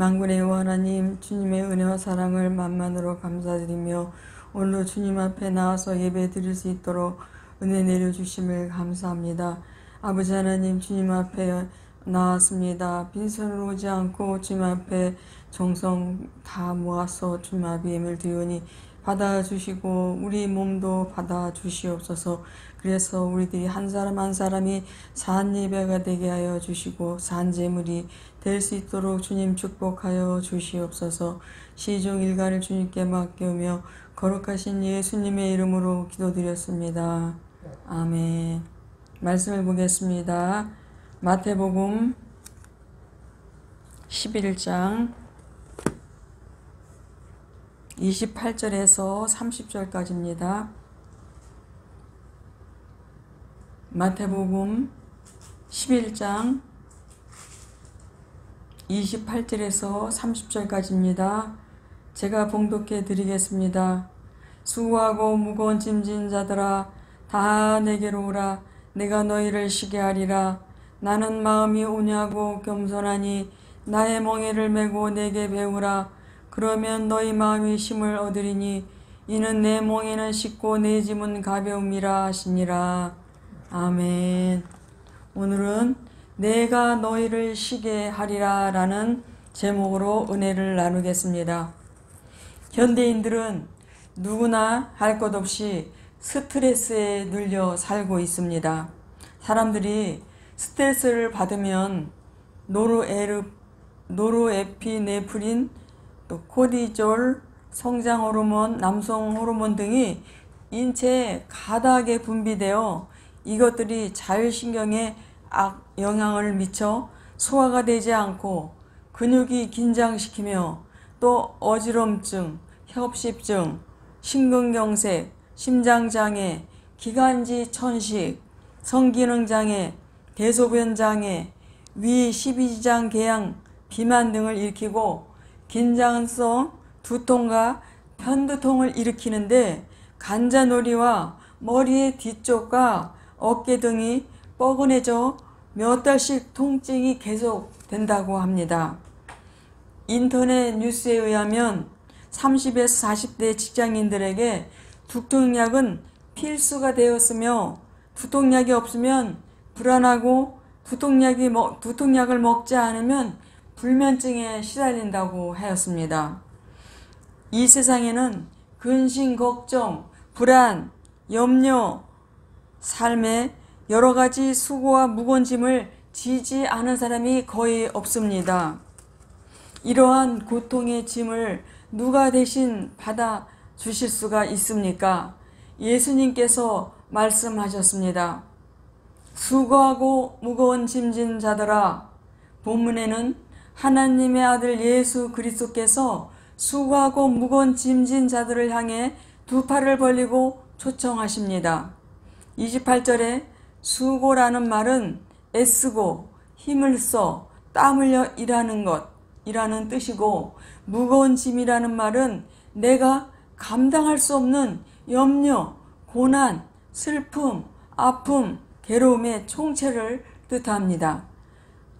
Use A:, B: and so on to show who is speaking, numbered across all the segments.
A: 만군의 여호와 하나님, 주님의 은혜와 사랑을 만만으로 감사드리며 오늘도 주님 앞에 나와서 예배 드릴 수 있도록 은혜 내려주심을 감사합니다. 아버지 하나님, 주님 앞에 나왔습니다. 빈손으로 오지 않고 주님 앞에 정성 다 모아서 주님 앞에 예물 드리오니 받아주시고 우리 몸도 받아주시옵소서. 그래서 우리들이 한 사람 한 사람이 산 예배가 되게 하여 주시고 산 제물이 될 수 있도록 주님 축복하여 주시옵소서. 시종 일가를 주님께 맡기며 거룩하신 예수님의 이름으로 기도드렸습니다. 아멘. 말씀을 보겠습니다. 마태복음 11장 28절에서 30절까지입니다. 마태복음 11장 28절에서 30절까지입니다. 제가 봉독해 드리겠습니다. 수고하고 무거운 짐진 자들아, 다 내게로 오라. 내가 너희를 쉬게 하리라. 나는 마음이 온유하고 겸손하니 나의 멍에를 메고 내게 배우라. 그러면 너희 마음이 쉼을 얻으리니 이는 내 멍에는 쉽고 내 짐은 가벼움이라 하시니라. 아멘. 오늘은 내가 너희를 쉬게 하리라 라는 제목으로 은혜를 나누겠습니다. 현대인들은 누구나 할 것 없이 스트레스에 눌려 살고 있습니다. 사람들이 스트레스를 받으면 노르에피네프린, 또 코디졸, 성장 호르몬, 남성 호르몬 등이 인체에 가닥에 분비되어 이것들이 자율신경에 영향을 미쳐 소화가 되지 않고 근육이 긴장시키며 또 어지럼증, 협심증, 심근경색, 심장장애, 기관지 천식, 성기능장애, 대소변장애, 위12지장 궤양, 비만 등을 일으키고 긴장성 두통과 편두통을 일으키는데 관자놀이와 머리의 뒤쪽과 어깨 등이 뻐근해져 몇 달씩 통증이 계속된다고 합니다. 인터넷 뉴스에 의하면 30에서 40대 직장인들에게 두통약은 필수가 되었으며 두통약이 없으면 불안하고 두통약을 먹지 않으면 불면증에 시달린다고 하였습니다. 이 세상에는 근심, 걱정, 불안, 염려, 삶에 여러 가지 수고와 무거운 짐을 지지 않은 사람이 거의 없습니다. 이러한 고통의 짐을 누가 대신 받아 주실 수가 있습니까? 예수님께서 말씀하셨습니다. 수고하고 무거운 짐진 자들아, 본문에는 하나님의 아들 예수 그리스도께서 수고하고 무거운 짐진 자들을 향해 두 팔을 벌리고 초청하십니다. 28절에 수고라는 말은 애쓰고 힘을 써 땀 흘려 일하는 것이라는 뜻이고, 무거운 짐이라는 말은 내가 감당할 수 없는 염려, 고난, 슬픔, 아픔, 괴로움의 총체를 뜻합니다.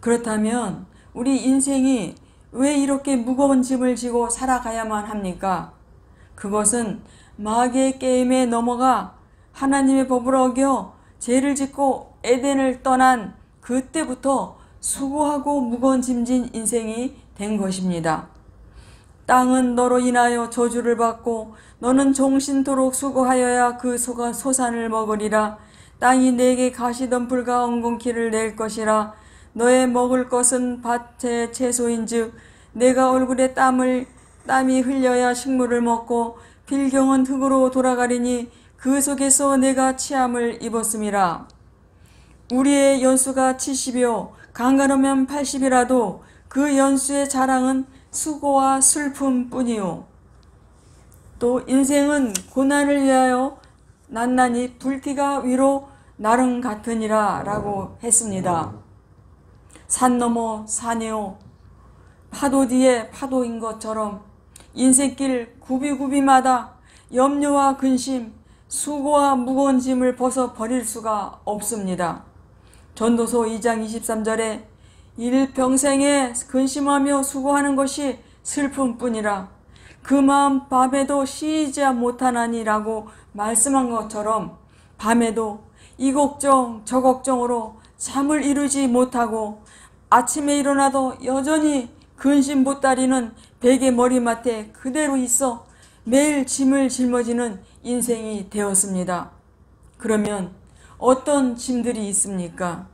A: 그렇다면 우리 인생이 왜 이렇게 무거운 짐을 지고 살아가야만 합니까? 그것은 마귀의 게임에 넘어가 하나님의 법을 어겨 죄를 짓고 에덴을 떠난 그때부터 수고하고 무거운 짐진 인생이 된 것입니다. 땅은 너로 인하여 저주를 받고 너는 종신토록 수고하여야 그 소산을 먹으리라. 땅이 내게 가시덤불과 엉겅퀴를 낼 것이라. 너의 먹을 것은 밭의 채소인즉 내가 얼굴에 땀이 흘려야 식물을 먹고 필경은 흙으로 돌아가리니 그 속에서 내가 치함을 입었음이라. 우리의 연수가 70이요 강간하면 80이라도 그 연수의 자랑은 수고와 슬픔뿐이요. 또 인생은 고난을 위하여 난난이 불티가 위로 나름 같으니라 라고 했습니다. 산 넘어 산이요 파도 뒤에 파도인 것처럼 인생길 굽이굽이마다 염려와 근심, 수고와 무거운 짐을 벗어 버릴 수가 없습니다. 전도서 2장 23절에 일평생에 근심하며 수고하는 것이 슬픔뿐이라 그 마음 밤에도 쉬지 못하나니라고 말씀한 것처럼 밤에도 이 걱정 저 걱정으로 잠을 이루지 못하고 아침에 일어나도 여전히 근심 보따리는 베개 머리맡에 그대로 있어 매일 짐을 짊어지는 인생이 되었습니다. 그러면 어떤 짐들이 있습니까?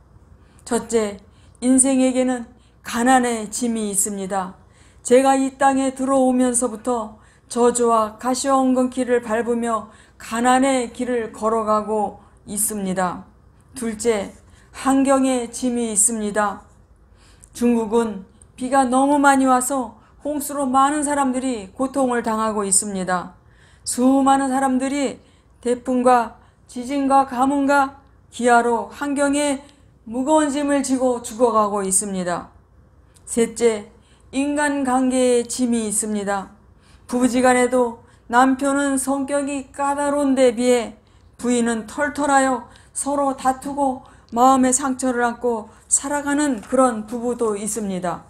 A: 첫째, 인생에게는 가난의 짐이 있습니다. 제가 이 땅에 들어오면서부터 저주와 가시와 엉겅퀴를 밟으며 가난의 길을 걸어가고 있습니다. 둘째, 환경의 짐이 있습니다. 중국은 비가 너무 많이 와서 홍수로 많은 사람들이 고통을 당하고 있습니다. 수많은 사람들이 태풍과 지진과 가뭄과 기아로 환경에 무거운 짐을 지고 죽어가고 있습니다. 셋째, 인간관계의 짐이 있습니다. 부부지간에도 남편은 성격이 까다로운 데 비해 부인은 털털하여 서로 다투고 마음의 상처를 안고 살아가는 그런 부부도 있습니다.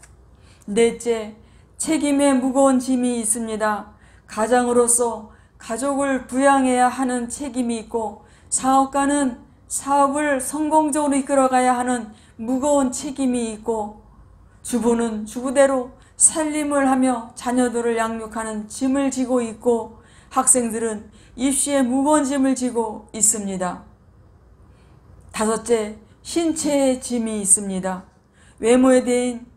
A: 넷째, 책임의 무거운 짐이 있습니다. 가장으로서 가족을 부양해야 하는 책임이 있고 사업가는 사업을 성공적으로 이끌어가야 하는 무거운 책임이 있고 주부는 주부대로 살림을 하며 자녀들을 양육하는 짐을 지고 있고 학생들은 입시에 무거운 짐을 지고 있습니다. 다섯째, 신체의 짐이 있습니다. 외모에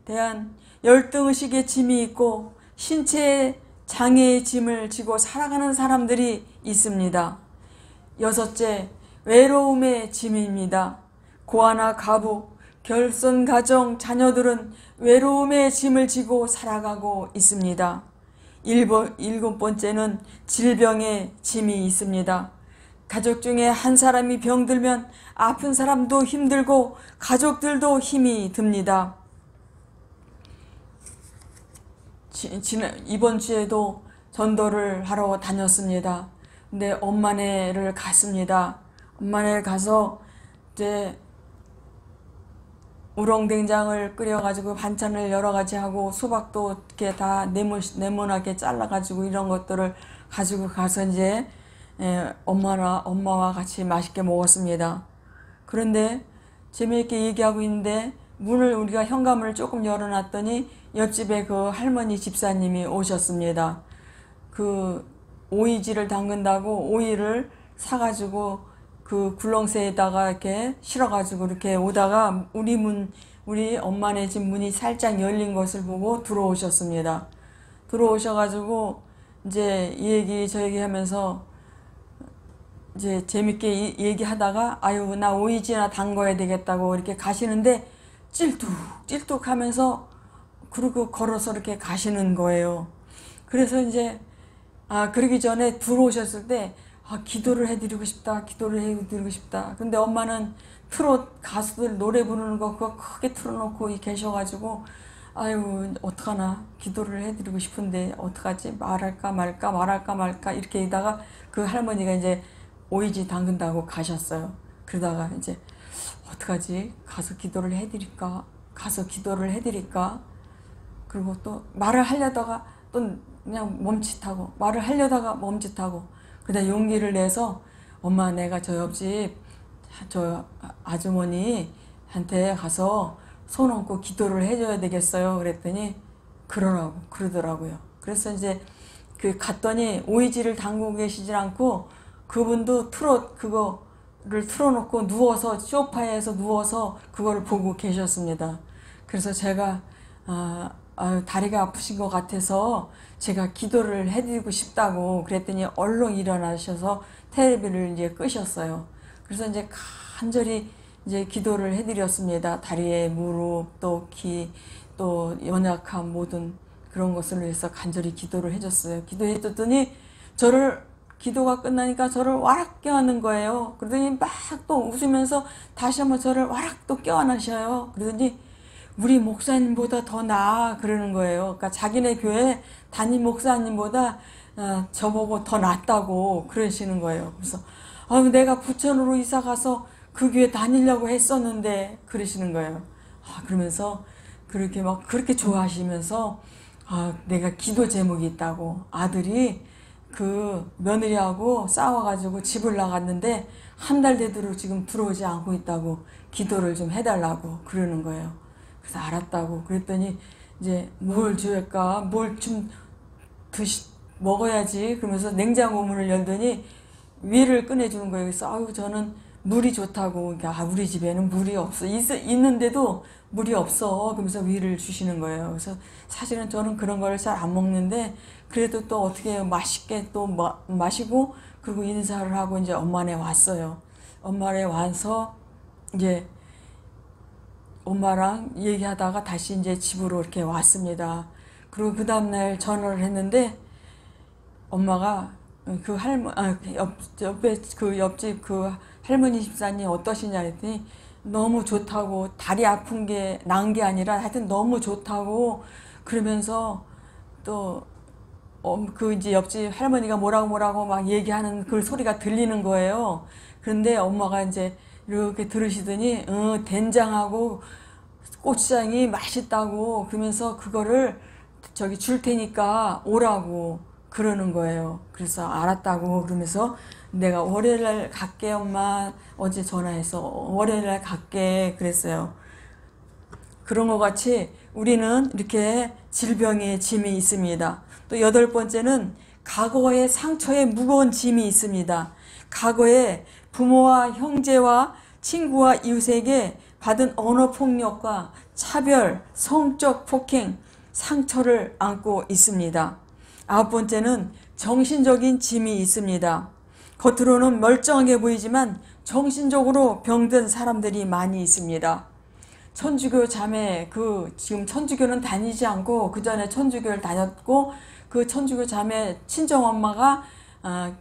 A: 대한 열등의식의 짐이 있고 신체의 장애의 짐을 지고 살아가는 사람들이 있습니다. 여섯째, 외로움의 짐입니다. 고아나 가부, 결손 가정, 자녀들은 외로움의 짐을 지고 살아가고 있습니다. 일곱 번째는 질병의 짐이 있습니다. 가족 중에 한 사람이 병들면 아픈 사람도 힘들고 가족들도 힘이 듭니다. 이번 주에도 전도를 하러 다녔습니다. 근데 엄마네를 갔습니다. 엄마네 가서 이제 우렁된장을 끓여가지고 반찬을 여러 가지 하고 수박도 이렇게 다 네모나게 잘라가지고 이런 것들을 가지고 가서 이제 엄마와 같이 맛있게 먹었습니다. 그런데 재미있게 얘기하고 있는데 문을 우리가 현관문을 조금 열어놨더니 옆집에 그 할머니 집사님이 오셨습니다. 그 오이지를 담근다고 오이를 사가지고 그 굴렁쇠에다가 이렇게 실어가지고 이렇게 오다가 우리 엄마네 집 문이 살짝 열린 것을 보고 들어오셨습니다. 들어오셔가지고 이제 이 얘기 저 얘기 하면서 이제 재밌게 얘기하다가 아유 나 오이지나 담궈야 되겠다고 이렇게 가시는데 찔뚝 하면서 그리고 걸어서 이렇게 가시는 거예요. 그래서 이제 그러기 전에 들어오셨을 때 기도를 해드리고 싶다. 근데 엄마는 트롯 가수들 노래 부르는 거 그거 크게 틀어놓고 계셔가지고 아유 어떡하나 기도를 해드리고 싶은데 어떡하지 말할까 말까 이렇게 하다가 그 할머니가 이제 오이지 담근다고 가셨어요. 그러다가 이제 어떡하지 가서 기도를 해드릴까 그리고 또 말을 하려다가 또 그냥 멈칫하고 그다음 용기를 내서 엄마 내가 저 옆집 저 아주머니한테 가서 손 얹고 기도를 해줘야 되겠어요. 그랬더니 그러더라고요. 그래서 이제 갔더니 오이지를 담그고 계시질 않고 그분도 트롯 그거를 틀어놓고 누워서 소파에서 누워서 그거를 보고 계셨습니다. 그래서 제가 다리가 아프신 것 같아서 제가 기도를 해드리고 싶다고 그랬더니 얼른 일어나셔서 텔레비를 이제 끄셨어요. 그래서 이제 간절히 이제 기도를 해드렸습니다. 다리에 무릎, 또 기, 또 연약한 모든 그런 것을 위해서 간절히 기도를 해줬어요. 기도해줬더니 기도가 끝나니까 저를 와락 껴안는 거예요. 그러더니 막 또 웃으면서 다시 한번 저를 와락 또 껴안으셔요. 그러더니 우리 목사님보다 더 나아 그러는 거예요. 그러니까 자기네 교회 담임 목사님보다 저보고 더 낫다고 그러시는 거예요. 그래서 내가 부천으로 이사 가서 그 교회 다니려고 했었는데 그러시는 거예요. 그러면서 그렇게 좋아하시면서 내가 기도 제목이 있다고 아들이 그 며느리하고 싸워가지고 집을 나갔는데 한 달 되도록 지금 들어오지 않고 있다고 기도를 좀 해달라고 그러는 거예요. 그래서 알았다고 그랬더니 이제 뭘 줄까 뭘 좀 먹어야지 그러면서 냉장고 문을 열더니 위를 꺼내주는 거예요. 그래서 저는 물이 좋다고 그러니까 우리 집에는 물이 없어 있는데도 물이 없어 그러면서 위를 주시는 거예요. 그래서 사실은 저는 그런 걸 잘 안 먹는데 그래도 또 어떻게 맛있게 또 마시고 그리고 인사를 하고 이제 엄마네 왔어요. 엄마네 와서 이제 엄마랑 얘기하다가 다시 이제 집으로 이렇게 왔습니다. 그리고 그 다음날 전화를 했는데 엄마가 옆에 그 옆집 그 할머니 집사님 어떠시냐 했더니 너무 좋다고 다리 아픈 게 나은 게 아니라 하여튼 너무 좋다고 그러면서 또 그 이제 옆집 할머니가 뭐라고 막 얘기하는 그 소리가 들리는 거예요. 그런데 엄마가 이제 이렇게 들으시더니 된장하고 고추장이 맛있다고 그러면서 그거를 줄 테니까 오라고 그러는 거예요. 그래서 알았다고 그러면서 내가 월요일날 갈게 엄마 어제 전화해서 월요일날 갈게 그랬어요. 그런 것 같이 우리는 이렇게 질병의 짐이 있습니다. 또 여덟 번째는 과거의 상처에 무거운 짐이 있습니다. 과거에 부모와 형제와 친구와 이웃에게 받은 언어폭력과 차별, 성적 폭행, 상처를 안고 있습니다. 9번째는 정신적인 짐이 있습니다. 겉으로는 멀쩡하게 보이지만 정신적으로 병든 사람들이 많이 있습니다. 천주교 자매, 지금 천주교는 다니지 않고 그 전에 천주교를 다녔고, 그 천주교 자매 친정엄마가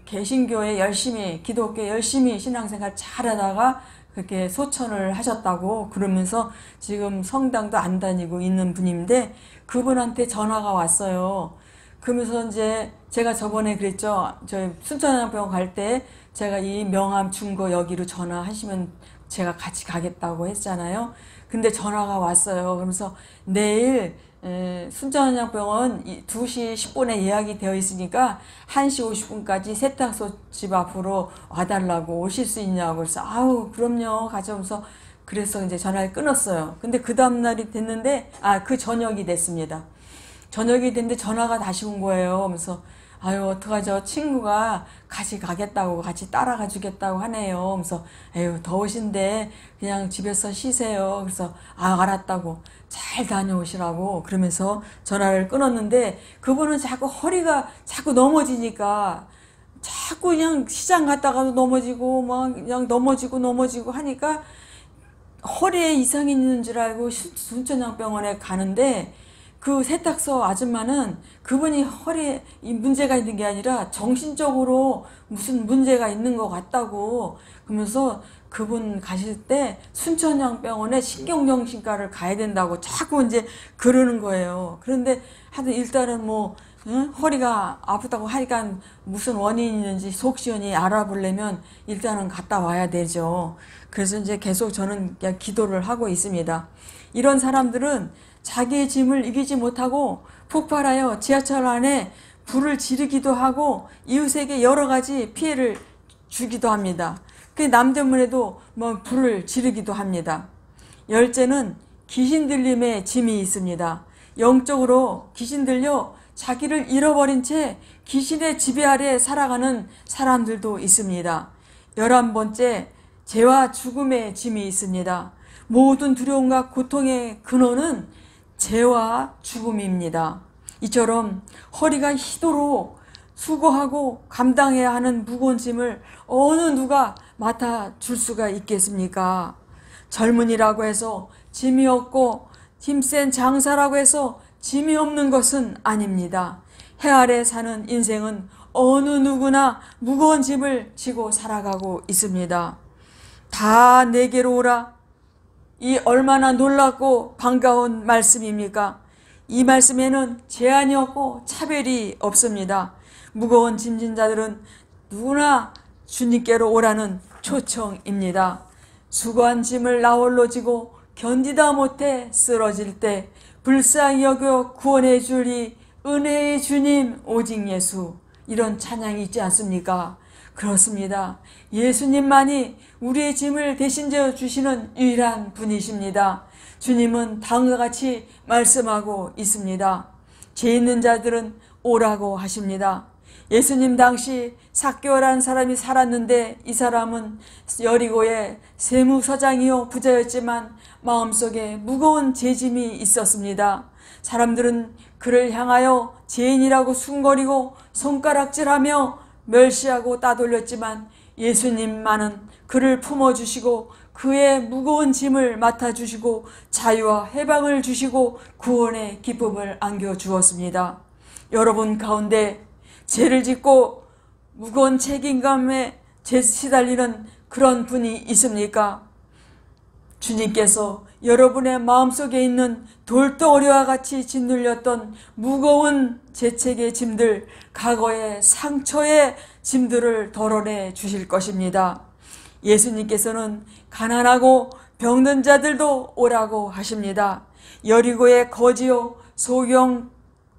A: 개신교에 열심히, 기독교에 열심히 신앙생활 잘하다가 그렇게 소천을 하셨다고 그러면서 지금 성당도 안 다니고 있는 분인데, 그분한테 전화가 왔어요. 그러면서 이제 제가 저번에 그랬죠. 저희 순천향병원 갈 때 제가 이 명함 준 거 여기로 전화하시면 제가 같이 가겠다고 했잖아요. 근데 전화가 왔어요. 그러면서 내일 순천향병원 2시 10분에 예약이 되어 있으니까 1시 50분까지 세탁소 집 앞으로 와달라고, 오실 수 있냐고. 그래서 아우 그럼요 가져오면서, 그래서 이제 전화를 끊었어요. 근데 그 다음날이 됐는데, 그 저녁이 됐습니다. 저녁이 됐는데 전화가 다시 온 거예요. 그래서 아유 어떡하죠, 친구가 같이 가겠다고, 같이 따라가 주겠다고 하네요. 그래서 에휴 더우신데 그냥 집에서 쉬세요. 그래서 알았다고, 잘 다녀오시라고 그러면서 전화를 끊었는데, 그분은 자꾸 허리가 자꾸 넘어지니까, 자꾸 그냥 시장 갔다가도 넘어지고 막 그냥 넘어지고 하니까 허리에 이상이 있는 줄 알고 순천향병원에 가는데, 그 세탁소 아줌마는 그분이 허리에 문제가 있는 게 아니라 정신적으로 무슨 문제가 있는 것 같다고 그러면서, 그분 가실 때 순천향병원에 신경정신과를 가야 된다고 자꾸 이제 그러는 거예요. 그런데 하여튼 일단은 허리가 아프다고 하니까 무슨 원인이 있는지 속 시원히 알아보려면 일단은 갔다 와야 되죠. 그래서 이제 계속 저는 그냥 기도를 하고 있습니다. 이런 사람들은 자기의 짐을 이기지 못하고 폭발하여 지하철 안에 불을 지르기도 하고 이웃에게 여러 가지 피해를 주기도 합니다. 그 남 때문에도 불을 지르기도 합니다. 열째는 귀신 들림의 짐이 있습니다. 영적으로 귀신 들려 자기를 잃어버린 채 귀신의 지배 아래 살아가는 사람들도 있습니다. 11번째, 죄와 죽음의 짐이 있습니다. 모든 두려움과 고통의 근원은 죄와 죽음입니다. 이처럼 허리가 휘도록 수고하고 감당해야 하는 무거운 짐을 어느 누가 맡아줄 수가 있겠습니까? 젊은이라고 해서 짐이 없고 힘센 장사라고 해서 짐이 없는 것은 아닙니다. 해 아래 사는 인생은 어느 누구나 무거운 짐을 지고 살아가고 있습니다. 다 내게로 오라. 이 얼마나 놀랍고 반가운 말씀입니까? 이 말씀에는 제한이 없고 차별이 없습니다. 무거운 짐진 자들은 누구나 주님께로 오라는 초청입니다. 수고한 짐을 나홀로 지고 견디다 못해 쓰러질 때 불쌍히 여겨 구원해 주리 은혜의 주님 오직 예수, 이런 찬양이 있지 않습니까? 그렇습니다. 예수님만이 우리의 짐을 대신져 주시는 유일한 분이십니다. 주님은 다음과 같이 말씀하고 있습니다. 죄 있는 자들은 오라고 하십니다. 예수님 당시 삭개오라는 사람이 살았는데, 이 사람은 여리고의 세무서장이요 부자였지만 마음속에 무거운 죄짐이 있었습니다. 사람들은 그를 향하여 죄인이라고 숨거리고 손가락질하며 멸시하고 따돌렸지만, 예수님만은 그를 품어주시고 그의 무거운 짐을 맡아주시고 자유와 해방을 주시고 구원의 기쁨을 안겨주었습니다. 여러분 가운데 죄를 짓고 무거운 책임감에 시달리는 그런 분이 있습니까? 주님께서 여러분의 마음속에 있는 돌덩어리와 같이 짓눌렸던 무거운 죄책의 짐들, 과거의 상처의 짐들을 덜어내 주실 것입니다. 예수님께서는 가난하고 병든 자들도 오라고 하십니다. 여리고의 거지요 소경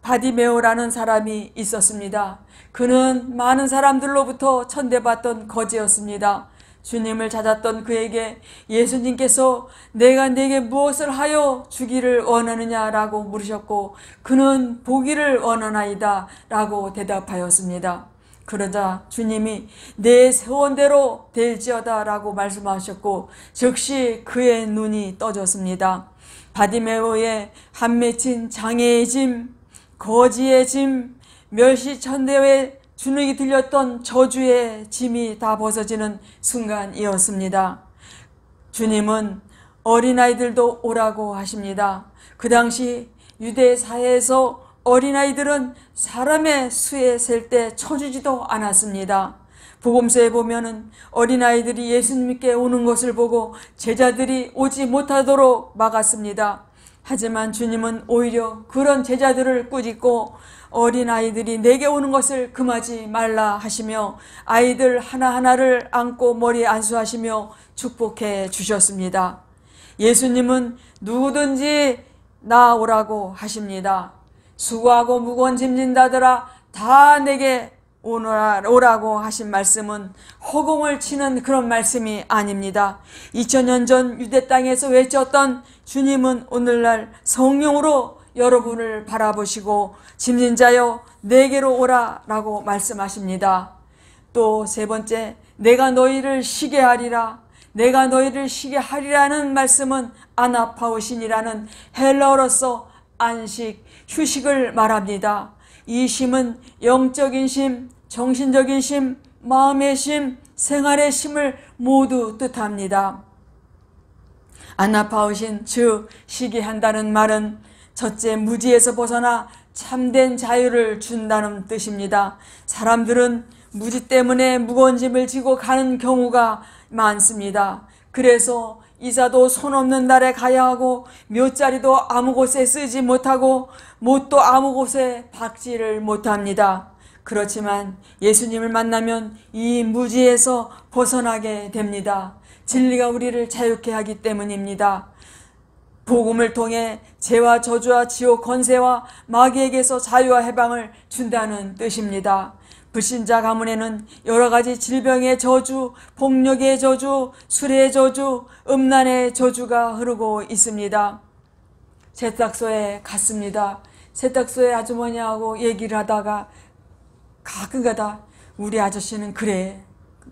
A: 바디메오라는 사람이 있었습니다. 그는 많은 사람들로부터 천대받던 거지였습니다. 주님을 찾았던 그에게 예수님께서 내가 네게 무엇을 하여 주기를 원하느냐라고 물으셨고, 그는 보기를 원하나이다 라고 대답하였습니다. 그러자 주님이 내 소원대로 될지어다 라고 말씀하셨고, 즉시 그의 눈이 떠졌습니다. 바디메오의 한 맺힌 장애의 짐, 거지의 짐, 멸시천대의 주눅이 들렸던 저주의 짐이 다 벗어지는 순간이었습니다. 주님은 어린아이들도 오라고 하십니다. 그 당시 유대 사회에서 어린아이들은 사람의 수에 셀 때 쳐주지도 않았습니다. 복음서에 보면은 어린아이들이 예수님께 오는 것을 보고 제자들이 오지 못하도록 막았습니다. 하지만 주님은 오히려 그런 제자들을 꾸짖고 어린아이들이 내게 오는 것을 금하지 말라 하시며 아이들 하나하나를 안고 머리에 안수하시며 축복해 주셨습니다. 예수님은 누구든지 나오라고 하십니다. 수고하고 무거운 짐진 자들아 다 내게 오라고 하신 말씀은 허공을 치는 그런 말씀이 아닙니다. 2000년 전 유대 땅에서 외쳤던 주님은 오늘날 성령으로 여러분을 바라보시고 짐진 자여 내게로 오라라고 말씀하십니다. 또 세 번째, 내가 너희를 쉬게 하리라. 내가 너희를 쉬게 하리라는 말씀은 아나파우신이라는 헬라어로서 안식, 휴식을 말합니다. 이 쉼은 영적인 쉼, 정신적인 쉼, 마음의 쉼, 생활의 쉼을 모두 뜻합니다. 아나파우신, 즉 쉬게 한다는 말은 첫째 무지에서 벗어나 참된 자유를 준다는 뜻입니다. 사람들은 무지 때문에 무거운 짐을 지고 가는 경우가 많습니다. 그래서 이사도 손 없는 날에 가야 하고 묘자리도 아무 곳에 쓰지 못하고 못도 아무 곳에 박지를 못합니다. 그렇지만 예수님을 만나면 이 무지에서 벗어나게 됩니다. 진리가 우리를 자유케 하기 때문입니다. 복음을 통해 죄와 저주와 지옥 권세와 마귀에게서 자유와 해방을 준다는 뜻입니다. 불신자 가문에는 여러 가지 질병의 저주, 폭력의 저주, 술의 저주, 음란의 저주가 흐르고 있습니다. 세탁소에 갔습니다. 세탁소에 아주머니하고 얘기를 하다가 가끔가다 우리 아저씨는 그래.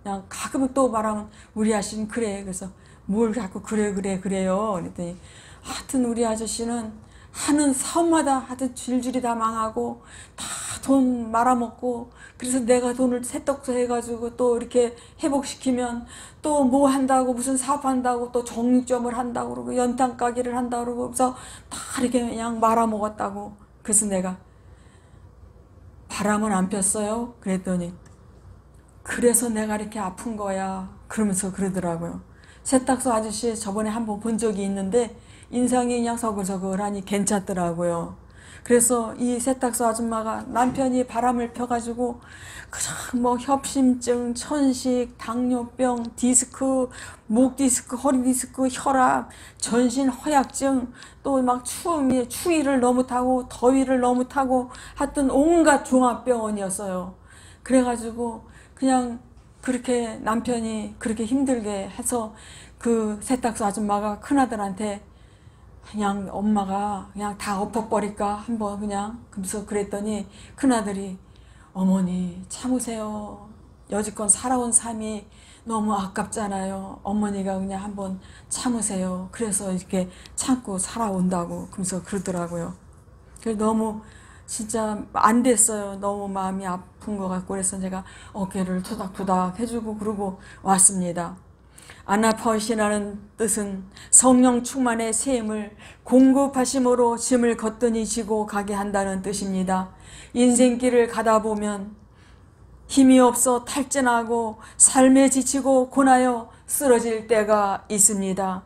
A: 그냥 가끔 또 말하면 우리 아저씨는 그래. 그래서 뭘 자꾸 그래요. 그랬더니 하여튼 우리 아저씨는 하는 사업마다 하여튼 줄줄이 다 망하고 다 돈 말아먹고 그래서 내가 돈을 세떡서 해가지고 또 이렇게 회복시키면 또 뭐 한다고 무슨 사업한다고 또 정육점을 한다고 그러고 연탄 가게를 한다고 그러고 그래서 다 이렇게 그냥 말아먹었다고. 그래서 내가 바람은 안 폈어요? 그랬더니 그래서 내가 이렇게 아픈 거야 그러면서 그러더라고요. 세탁소 아저씨 저번에 한번 본 적이 있는데 인상이 그냥 서글서글하니 괜찮더라고요. 그래서 이 세탁소 아줌마가 남편이 바람을 펴가지고 그냥 뭐 협심증, 천식, 당뇨병, 디스크, 목 디스크, 허리 디스크, 혈압, 전신 허약증, 또 막 추위를 너무 타고 더위를 너무 타고 하여튼 온갖 종합병원이었어요. 그래가지고 그냥 그렇게 남편이 그렇게 힘들게 해서 그 세탁소 아줌마가 큰아들한테 그냥 엄마가 그냥 다 엎어버릴까 한번 그냥 그래서 그랬더니 큰아들이 어머니 참으세요. 여지껏 살아온 삶이 너무 아깝잖아요. 어머니가 그냥 한번 참으세요. 그래서 이렇게 참고 살아온다고 그러면서 그러더라고요. 그래서 너무 진짜 안 됐어요. 너무 마음이 아픈 것 같고 그래서 제가 어깨를 토닥토닥 해주고 그러고 왔습니다. 아나파우시라는 뜻은 성령 충만의 셈을 공급하심으로 짐을 거뜬히 지고 가게 한다는 뜻입니다. 인생길을 가다 보면 힘이 없어 탈진하고 삶에 지치고 고나여 쓰러질 때가 있습니다.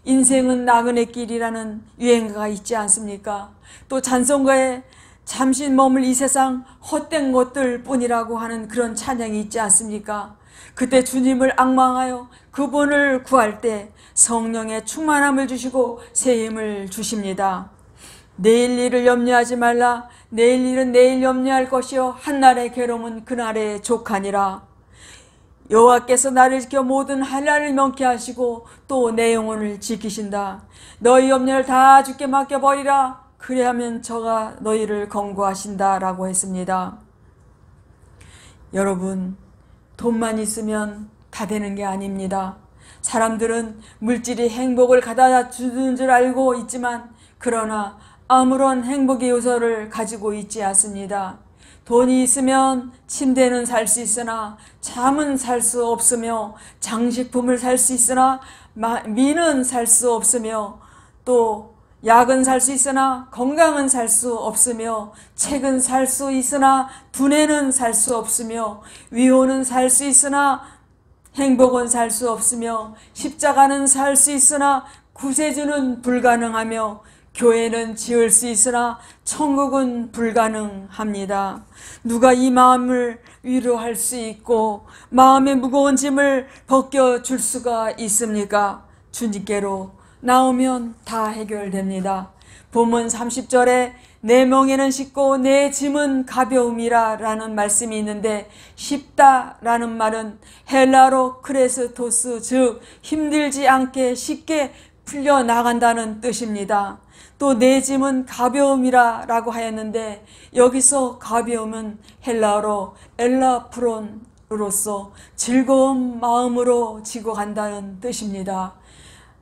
A: 인생은 나그네 길이라는 유행가가 있지 않습니까? 또 찬송가에 잠시 머물 이 세상 헛된 것들 뿐이라고 하는 그런 찬양이 있지 않습니까? 그때 주님을 앙망하여 그분을 구할 때 성령의 충만함을 주시고 새 힘을 주십니다. 내일 일을 염려하지 말라. 내일 일은 내일 염려할 것이요 한날의 괴로움은 그날의 족하니라. 여호와께서 나를 지켜 모든 한날을 명쾌 하시고 또 내 영혼을 지키신다. 너희 염려를 다 주께 맡겨버리라. 그리하면 저가 너희를 권고하신다 라고 했습니다. 여러분, 돈만 있으면 다 되는 게 아닙니다. 사람들은 물질이 행복을 가져다 주는 줄 알고 있지만 그러나 아무런 행복의 요소를 가지고 있지 않습니다. 돈이 있으면 침대는 살 수 있으나 잠은 살 수 없으며 장식품을 살 수 있으나 미는 살 수 없으며 또 약은 살 수 있으나 건강은 살 수 없으며 책은 살 수 있으나 두뇌는 살 수 없으며 위호는 살 수 있으나 행복은 살 수 없으며 십자가는 살 수 있으나 구세주는 불가능하며 교회는 지을 수 있으나 천국은 불가능합니다. 누가 이 마음을 위로할 수 있고 마음의 무거운 짐을 벗겨줄 수가 있습니까? 주님께로 나오면 다 해결됩니다. 본문 30절에 내 멍에는 쉽고 내 짐은 가벼움이라 라는 말씀이 있는데 쉽다 라는 말은 헬라로 크레스토스, 즉 힘들지 않게 쉽게 풀려나간다는 뜻입니다. 또 내 짐은 가벼움이라 라고 하였는데 여기서 가벼움은 헬라어로 엘라프론으로서 즐거운 마음으로 지고 간다는 뜻입니다.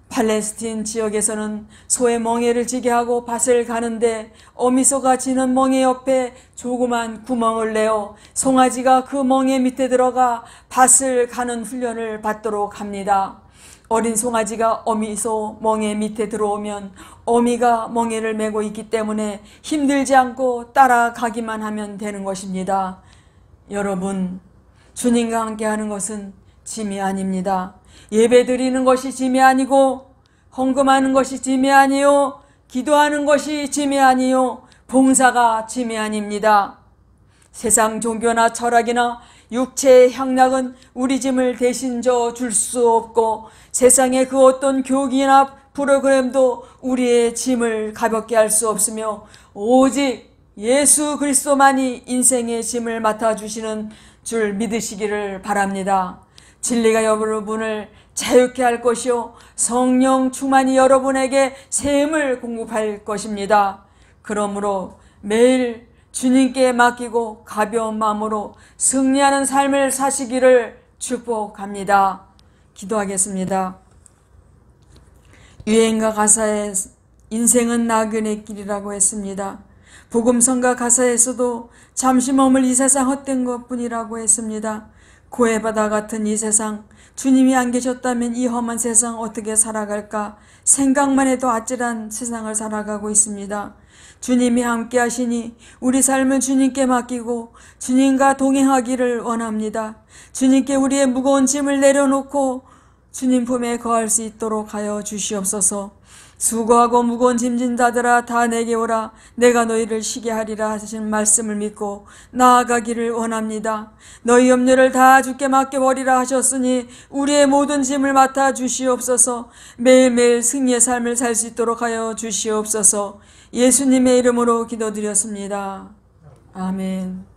A: 팔레스틴 지역에서는 소의 멍에를 지게 하고 밭을 가는데 어미소가 지는 멍에 옆에 조그만 구멍을 내어 송아지가 그 멍에 밑에 들어가 밭을 가는 훈련을 받도록 합니다. 어린 송아지가 어미소 멍에 밑에 들어오면 어미가 멍에를 메고 있기 때문에 힘들지 않고 따라가기만 하면 되는 것입니다. 여러분, 주님과 함께 하는 것은 짐이 아닙니다. 예배 드리는 것이 짐이 아니고 헌금하는 것이 짐이 아니요 기도하는 것이 짐이 아니요 봉사가 짐이 아닙니다. 세상 종교나 철학이나 육체의 향락은 우리 짐을 대신 져 줄 수 없고 세상의 그 어떤 교기나 프로그램도 우리의 짐을 가볍게 할 수 없으며 오직 예수 그리스도만이 인생의 짐을 맡아주시는 줄 믿으시기를 바랍니다. 진리가 여러분을 자유케 할 것이요 성령 충만이 여러분에게 샘을 공급할 것입니다. 그러므로 매일 주님께 맡기고 가벼운 마음으로 승리하는 삶을 사시기를 축복합니다. 기도하겠습니다. 유행가 가사에 인생은 나그네 길이라고 했습니다. 복음성가 가사에서도 잠시 머물 이 세상 헛된 것뿐이라고 했습니다. 고해바다 같은 이 세상, 주님이 안 계셨다면 이 험한 세상 어떻게 살아갈까 생각만 해도 아찔한 세상을 살아가고 있습니다. 주님이 함께 하시니 우리 삶을 주님께 맡기고 주님과 동행하기를 원합니다. 주님께 우리의 무거운 짐을 내려놓고 주님 품에 거할 수 있도록 하여 주시옵소서. 수고하고 무거운 짐진 자들아 다 내게 오라 내가 너희를 쉬게 하리라 하신 말씀을 믿고 나아가기를 원합니다. 너희 염려를 다 주께 맡겨버리라 하셨으니 우리의 모든 짐을 맡아 주시옵소서. 매일매일 승리의 삶을 살 수 있도록 하여 주시옵소서. 예수님의 이름으로 기도드렸습니다. 아멘.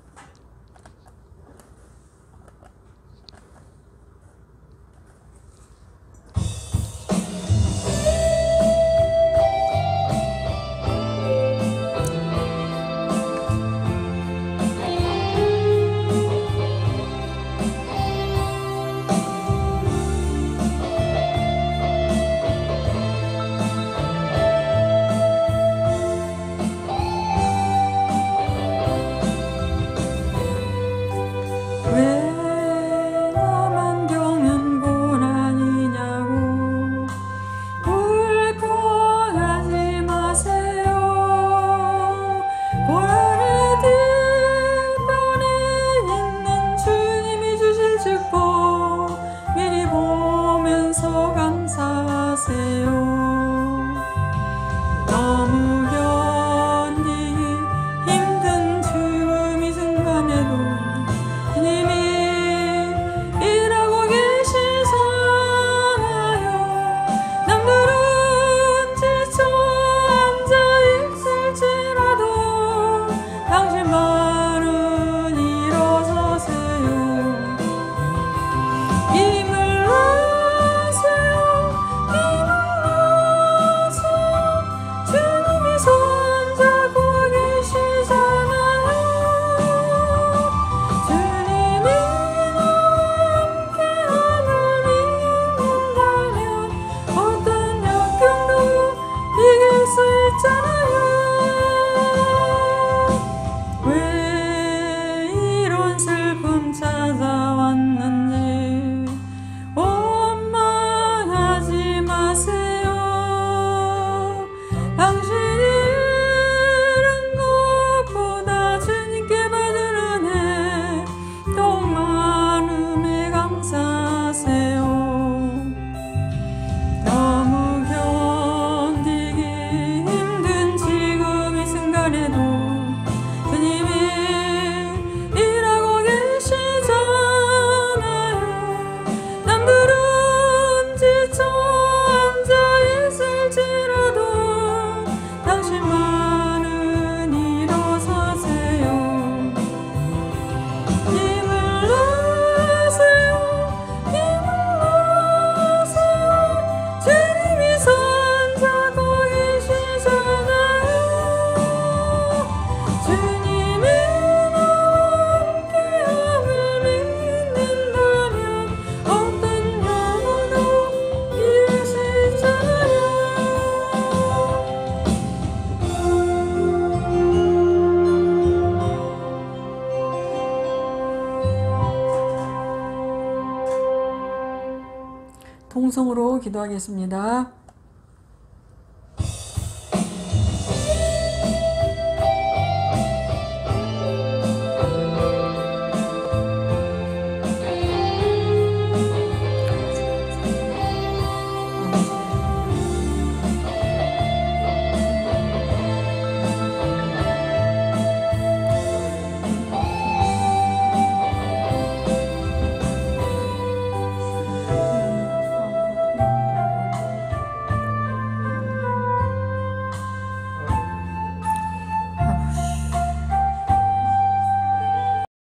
A: 통성으로 기도하겠습니다.